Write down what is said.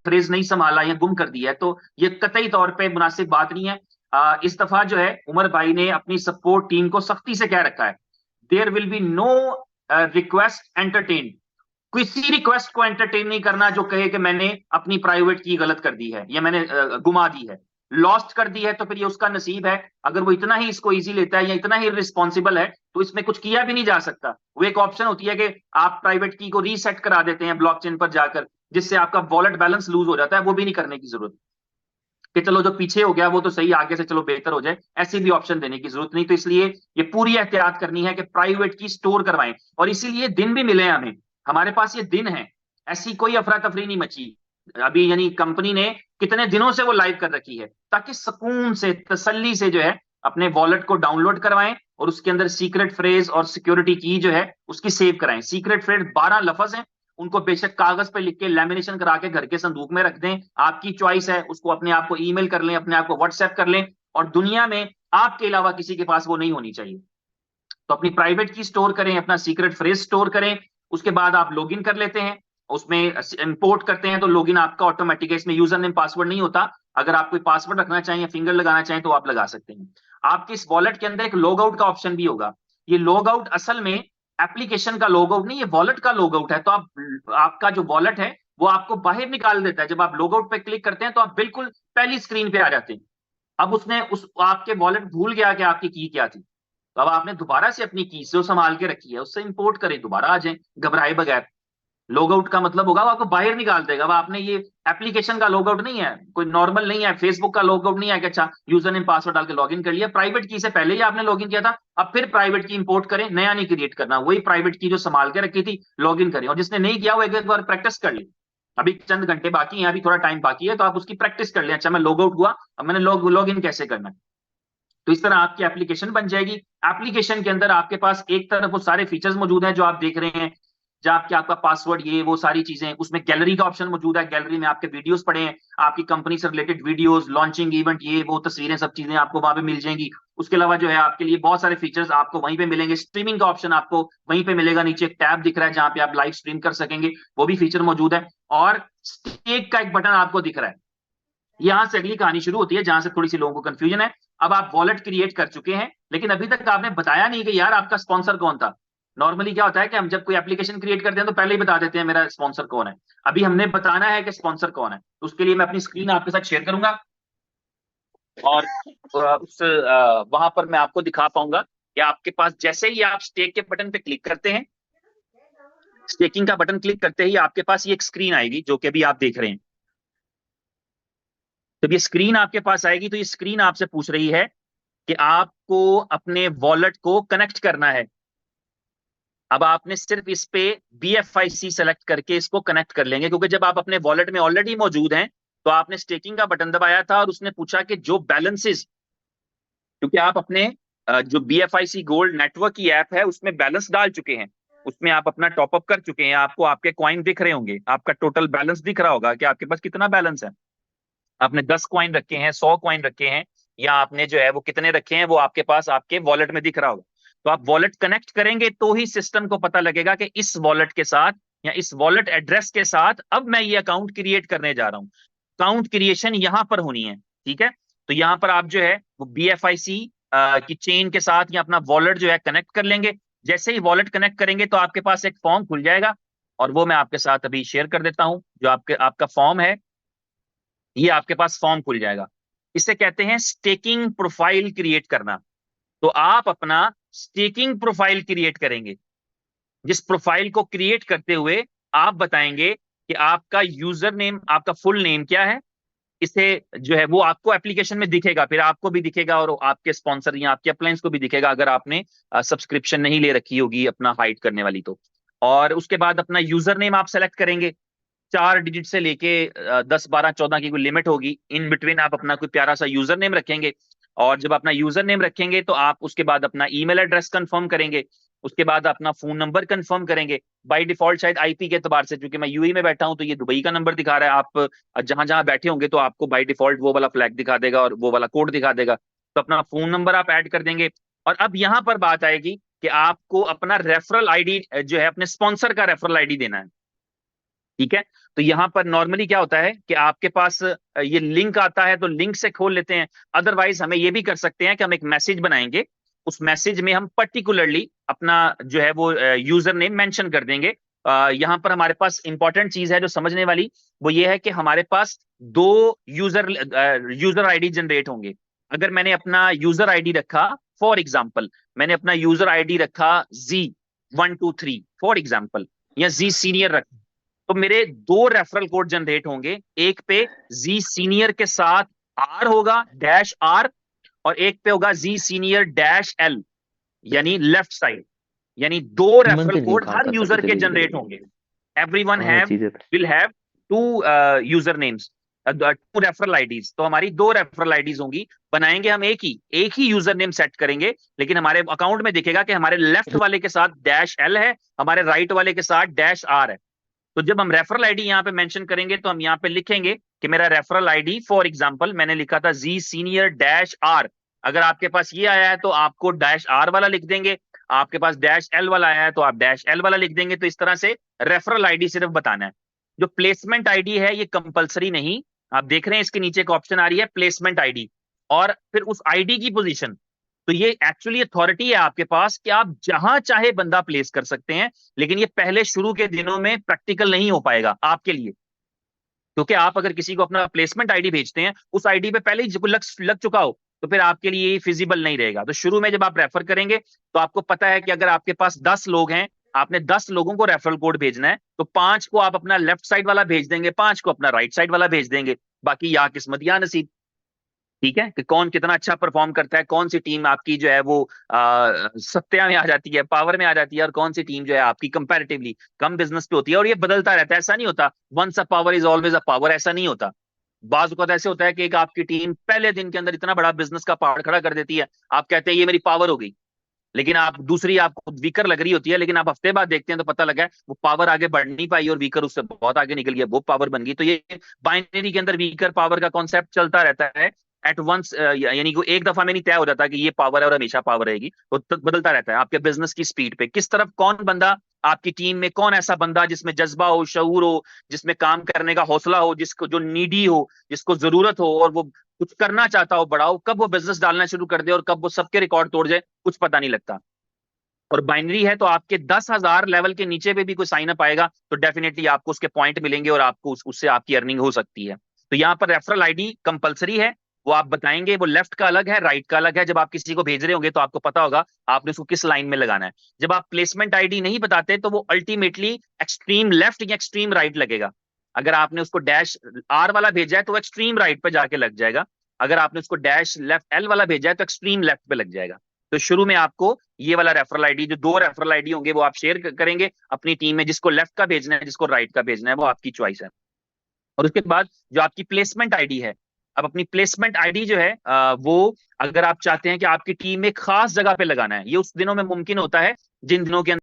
Phrase नहीं संभाला या गुम कर दिया है, तो ये कतई तौर पे मुनासिब बात नहीं है। इस दफा जो है उमर भाई ने अपनी सपोर्ट टीम को सख्ती से कह रखा है, there will be no request entertain. किसी रिक्वेस्ट को एंटरटेन नहीं करना जो कहे कि मैंने अपनी प्राइवेट की गलत कर दी है या मैंने गुमा दी है, लॉस्ट कर दी है, तो फिर ये उसका नसीब है। अगर वो इतना ही इसको इजी लेता है या इतना ही रिस्पॉन्सिबल है तो इसमें कुछ किया भी नहीं जा सकता। वो एक ऑप्शन होती है कि आप प्राइवेट की को रीसेट करा देते हैं ब्लॉकचेन पर जाकर, जिससे आपका वॉलेट बैलेंस लूज हो जाता है। वो भी नहीं करने की जरूरत कि चलो जो पीछे हो गया वो तो सही, आगे से चलो बेहतर हो जाए, ऐसी भी ऑप्शन देने की जरूरत नहीं। तो इसलिए ये पूरी एहतियात करनी है कि प्राइवेट की स्टोर करवाएं, और इसीलिए दिन भी मिले हमें, हमारे पास ये दिन है, ऐसी कोई अफरा तफरी नहीं मची अभी। यानी कंपनी ने कितने दिनों से वो लाइव कर रखी है, ताकि सुकून से तसल्ली से जो है अपने वॉलेट को डाउनलोड करवाएं और उसके अंदर सीक्रेट फ्रेज और सिक्योरिटी की जो है उसकी सेव कराएं। सीक्रेट फ्रेज 12 लफ्ज हैं, उनको बेशक कागज पे लिख के लैमिनेशन करा के घर के संदूक में रख दें, आपकी चॉइस है। उसको अपने आप को ईमेल कर लें, अपने आप को व्हाट्सएप कर लें, और दुनिया में आपके अलावा किसी के पास वो नहीं होनी चाहिए। तो अपनी प्राइवेट की स्टोर करें, अपना सीक्रेट फ्रेज स्टोर करें, उसके बाद आप लॉगिन कर लेते हैं, उसमें इंपोर्ट करते हैं तो लॉगिन आपका ऑटोमेटिक है, इसमें यूजर नेम पासवर्ड नहीं होता। अगर आप कोई पासवर्ड रखना चाहें या फिंगर लगाना चाहें तो आप लगा सकते हैं। आपके इस वॉलेट के अंदर एक लॉग आउट का ऑप्शन भी होगा। ये लॉग आउट असल में एप्लीकेशन का लॉग आउट नहीं, ये वॉलेट का लॉग आउट है। तो आपका जो वॉलेट है वो आपको बाहर निकाल देता है। जब आप लॉग आउट पे क्लिक करते हैं तो आप बिल्कुल पहली स्क्रीन पे आ जाते हैं। अब उसने उस आपके वॉलेट भूल गया कि आपकी की क्या थी, तो अब आपने दोबारा से अपनी की जो संभाल के रखी है उससे इंपोर्ट करें, दोबारा आ जाए घबराए बगैर। लॉग आउट का मतलब होगा वो आपको बाहर निकाल देगा। अब आपने ये एप्लीकेशन का लॉग आउट नहीं है, कोई नॉर्मल नहीं है, फेसबुक का लॉग आउट नहीं है कि अच्छा यूजर नेम पासवर्ड डाल के लॉगिन कर लिया। प्राइवेट की से पहले ही आपने लॉगिन किया था, अब फिर प्राइवेट की इंपोर्ट करें, नया नहीं क्रिएट करना, वही प्राइवेट की जो संभाल के रखी थी लॉगिन करें। और जिसने नहीं किया वो एक बार प्रैक्टिस कर ली, अभी चंद घंटे बाकी है, अभी थोड़ा टाइम बाकी है, तो आप उसकी प्रैक्टिस कर लें। अच्छा मैं लॉग आउट हुआ, अब मैंने लॉग इन कैसे करना है। तो इस तरह आपकी एप्लीकेशन बन जाएगी। एप्लीकेशन के अंदर आपके पास एक तरफ वो सारे फीचर्स मौजूद हैं जो आप देख रहे हैं, जहाँ आपका पासवर्ड ये वो सारी चीजें, उसमें गैलरी का ऑप्शन मौजूद है, गैलरी में आपके वीडियोस पड़े हैं, आपकी कंपनी से रिलेटेड वीडियोस, लॉन्चिंग इवेंट, ये वो तस्वीरें, सब चीजें आपको वहां पे मिल जाएंगी। उसके अलावा जो है आपके लिए बहुत सारे फीचर्स आपको वहीं पे मिलेंगे। स्ट्रीमिंग का ऑप्शन आपको वहीं पे मिलेगा, नीचे एक टैब दिख रहा है जहां पे आप लाइव स्ट्रीम कर सकेंगे, वो भी फीचर मौजूद है। और स्टेक का एक बटन आपको दिख रहा है। यहां से अगली कहानी शुरू होती है जहां से थोड़ी सी लोगों को कंफ्यूजन है। अब आप वॉलेट क्रिएट कर चुके हैं, लेकिन अभी तक आपने बताया नहीं कि यार आपका स्पॉन्सर कौन था। नॉर्मली क्या होता है कि हम जब कोई एप्लीकेशन क्रिएट करते हैं तो पहले ही बता देते हैं मेरा स्पॉन्सर कौन है। अभी हमने बताना है कि स्पॉन्सर कौन है, तो उसके लिए मैं अपनी स्क्रीन आपके साथ शेयर करूंगा, और उस वहां पर मैं आपको दिखा पाऊंगा कि आपके पास जैसे ही आप स्टेक के बटन पे क्लिक करते हैं, स्टेकिंग का बटन क्लिक करते ही आपके पास ये एक स्क्रीन आएगी जो कि अभी आप देख रहे हैं। जब ये स्क्रीन आपके पास आएगी तो ये स्क्रीन आपसे पूछ रही है कि आपको अपने वॉलेट को कनेक्ट करना है। अब आपने सिर्फ इस पे BFIC सेलेक्ट करके इसको कनेक्ट कर लेंगे, क्योंकि जब आप अपने वॉलेट में ऑलरेडी मौजूद हैं तो आपने स्टेकिंग का बटन दबाया था और उसने पूछा कि जो बैलेंसेस, क्योंकि आप अपने जो BFIC गोल्ड नेटवर्क की ऐप है उसमें बैलेंस डाल चुके हैं, उसमें आप अपना टॉपअप कर चुके हैं, आपको आपके कॉइन दिख रहे होंगे, आपका टोटल बैलेंस दिख रहा होगा कि आपके पास कितना बैलेंस है। आपने 10 कॉइन रखे हैं, 100 कॉइन रखे हैं, या आपने जो है वो कितने रखे हैं वो आपके पास आपके वॉलेट में दिख रहा होगा। तो आप वॉलेट कनेक्ट करेंगे तो ही सिस्टम को पता लगेगा कि इस वॉलेट के साथ या इस वॉलेट एड्रेस के साथ अब मैं ये अकाउंट क्रिएट करने जा रहा हूं। अकाउंट क्रिएशन यहां पर होनी है, ठीक है। तो यहां पर आप जो है वो BFIC की चेन के साथ या अपना वॉलेट जो है कनेक्ट कर लेंगे। जैसे ही वॉलेट कनेक्ट करेंगे तो आपके पास एक फॉर्म खुल जाएगा, और वो मैं आपके साथ अभी शेयर कर देता हूं। जो आपका फॉर्म है, ये आपके पास फॉर्म खुल जाएगा। इसे कहते हैं स्टेकिंग प्रोफाइल क्रिएट करना। तो आप अपना स्टेकिंग प्रोफाइल क्रिएट करेंगे, जिस प्रोफाइल को क्रिएट करते हुए आप बताएंगे कि आपका यूजर नेम, आपका फुल नेम क्या है। इसे जो है वो आपको एप्लीकेशन में दिखेगा, फिर आपको भी दिखेगा और आपके स्पॉन्सर या आपके अप्लायंस को भी दिखेगा, अगर आपने सब्सक्रिप्शन नहीं ले रखी होगी अपना हाइड करने वाली तो। और उसके बाद अपना यूजर नेम आप सेलेक्ट करेंगे, 4 डिजिट से लेके 10 12 14 की कोई लिमिट होगी, इन बिटवीन आप अपना कोई प्यारा सा यूजर नेम रखेंगे। और जब अपना यूजर नेम रखेंगे तो आप उसके बाद अपना ईमेल एड्रेस कंफर्म करेंगे, उसके बाद अपना फोन नंबर कंफर्म करेंगे। बाय डिफॉल्ट शायद आईपी के एतबार से, क्योंकि मैं यूएई में बैठा हूं तो ये दुबई का नंबर दिखा रहा है, आप जहां जहां बैठे होंगे तो आपको बाय डिफॉल्ट वो वाला फ्लैग दिखा देगा और वो वाला कोड दिखा देगा। तो अपना फोन नंबर आप ऐड कर देंगे। और अब यहां पर बात आएगी कि आपको अपना रेफरल आईडी जो है अपने स्पॉन्सर का रेफरल आईडी देना है। ठीक है। तो यहाँ पर नॉर्मली क्या होता है कि आपके पास ये लिंक आता है तो लिंक से खोल लेते हैं। अदरवाइज हमें ये भी कर सकते हैं कि हम एक मैसेज बनाएंगे, उस मैसेज में हम पर्टिकुलरली अपना जो है वो यूजर नेम मेंशन कर देंगे। यहाँ पर हमारे पास इंपॉर्टेंट चीज है जो समझने वाली, वो ये है कि हमारे पास दो यूजर यूजर आईडी जनरेट होंगे। अगर मैंने अपना यूजर आईडी रखा, फॉर एग्जाम्पल मैंने अपना यूजर आईडी रखा Z123 फॉर एग्जाम्पल, या जी सीनियर रखा, तो मेरे दो रेफरल कोड जनरेट होंगे। एक पे जी सीनियर के साथ आर होगा, डैश आर, और एक पे होगा जी सीनियर डैश एल, यानी लेफ्ट साइड। यानी दो मन रेफरल से नहीं कोड काम हर करता यूजर कुछ के अजीब जनरेट अजीब। होंगे। एवरीवन हाँ हैव चीजें। Will have two user names, two referral IDs. तो हमारी दो रेफरल आईडीज होंगी। बनाएंगे हम एक ही यूजर नेम सेट करेंगे, लेकिन हमारे अकाउंट में दिखेगा कि हमारे लेफ्ट वाले के साथ डैश एल है, हमारे राइट वाले के साथ डैश आर है। तो जब हम रेफरल आईडी यहाँ पे मेंशन करेंगे तो हम यहाँ पे लिखेंगे कि मेरा रेफरल आईडी, फॉर एग्जांपल मैंने लिखा था जी सीनियर डैश आर। अगर आपके पास ये आया है तो आपको डैश आर वाला लिख देंगे, आपके पास डैश एल वाला आया है तो आप डैश एल वाला लिख देंगे। तो इस तरह से रेफरल आईडी सिर्फ बताना है। जो प्लेसमेंट आईडी है ये कंपलसरी नहीं, आप देख रहे हैं इसके नीचे एक ऑप्शन आ रही है प्लेसमेंट आईडी, और फिर उस आईडी की पोजीशन। तो ये एक्चुअली अथॉरिटी है आपके पास कि आप जहां चाहे बंदा प्लेस कर सकते हैं, लेकिन ये पहले शुरू के दिनों में प्रैक्टिकल नहीं हो पाएगा आपके लिए, क्योंकि आप अगर किसी को अपना प्लेसमेंट आईडी भेजते हैं, उस आईडी पे पहले ही लग चुका हो, तो फिर आपके लिए ये फिजिबल नहीं रहेगा। तो शुरू में जब आप रेफर करेंगे तो आपको पता है कि अगर आपके पास 10 लोग हैं, आपने 10 लोगों को रेफरल कोड भेजना है, तो 5 को आप अपना लेफ्ट साइड वाला भेज देंगे, 5 को अपना राइट साइड वाला भेज देंगे। बाकी या किस्मत या नसीब। ठीक है, कि कौन कितना अच्छा परफॉर्म करता है, कौन सी टीम आपकी जो है वो सत्या में आ जाती है, पावर में आ जाती है, और कौन सी टीम जो है आपकी कंपैरेटिवली कम बिजनेस पे होती है। और ये बदलता रहता है, ऐसा नहीं होता once a power is always a power, ऐसा नहीं होता। बाज वक्त ऐसे होता है कि एक आपकी टीम पहले दिन के अंदर इतना बड़ा बिजनेस का पहाड़ खड़ा कर देती है, आप कहते हैं ये मेरी पावर हो गई, लेकिन आप दूसरी आपको वीकर लग रही होती है, लेकिन आप हफ्ते बाद देखते हैं तो पता लगा है वो पावर आगे बढ़ नहीं पाई और वीकर उससे बहुत आगे निकल गया, वो पावर बन गई। तो ये बाइनरी के अंदर वीकर पावर का कॉन्सेप्ट चलता रहता है एट वंस, यानी कि एक दफा में नहीं तय हो जाता कि ये पावर है और हमेशा पावर रहेगी, वो बदलता रहता है आपके बिजनेस की स्पीड पे। किस तरफ कौन बंदा आपकी टीम में, कौन ऐसा बंदा जिसमें जज्बा हो, शऊर हो, जिसमें काम करने का हौसला हो, जिसको जो नीडी हो, जिसको जरूरत हो और वो कुछ करना चाहता हो बड़ा हो, कब वो बिजनेस डालना शुरू कर दे और कब वो सबके रिकॉर्ड तोड़ जाए, कुछ पता नहीं लगता। और बाइनरी है तो आपके 10,000 लेवल के नीचे पे भी कोई साइन अप आएगा तो डेफिनेटली आपको उसके पॉइंट मिलेंगे और आपको उससे आपकी अर्निंग हो सकती है। तो यहाँ पर रेफरल आईडी कंपलसरी है, वो आप बताएंगे, वो लेफ्ट का अलग है, राइट का अलग है। जब आप किसी को भेज रहे होंगे तो आपको पता होगा आपने उसको किस लाइन में लगाना है। जब आप प्लेसमेंट आईडी नहीं बताते तो वो अल्टीमेटली एक्सट्रीम लेफ्ट या एक्सट्रीम राइट लगेगा। अगर आपने उसको डैश आर वाला भेजा है तो एक्सट्रीम राइट पे जाके लग जाएगा, अगर आपने उसको डैश लेफ्ट एल वाला भेजा है तो एक्सट्रीम लेफ्ट पे लग जाएगा। तो शुरू में आपको ये वाला रेफरल आईडी, जो दो रेफरल आईडी होंगे वो आप शेयर करेंगे अपनी टीम में, जिसको लेफ्ट का भेजना है जिसको राइट का भेजना है वो आपकी चॉइस है। और उसके बाद जो आपकी प्लेसमेंट आईडी है, अब अपनी प्लेसमेंट आईडी जो है वो अगर आप चाहते हैं कि आपकी टीम में खास जगह पे लगाना है, ये उस दिनों में मुमकिन होता है जिन दिनों के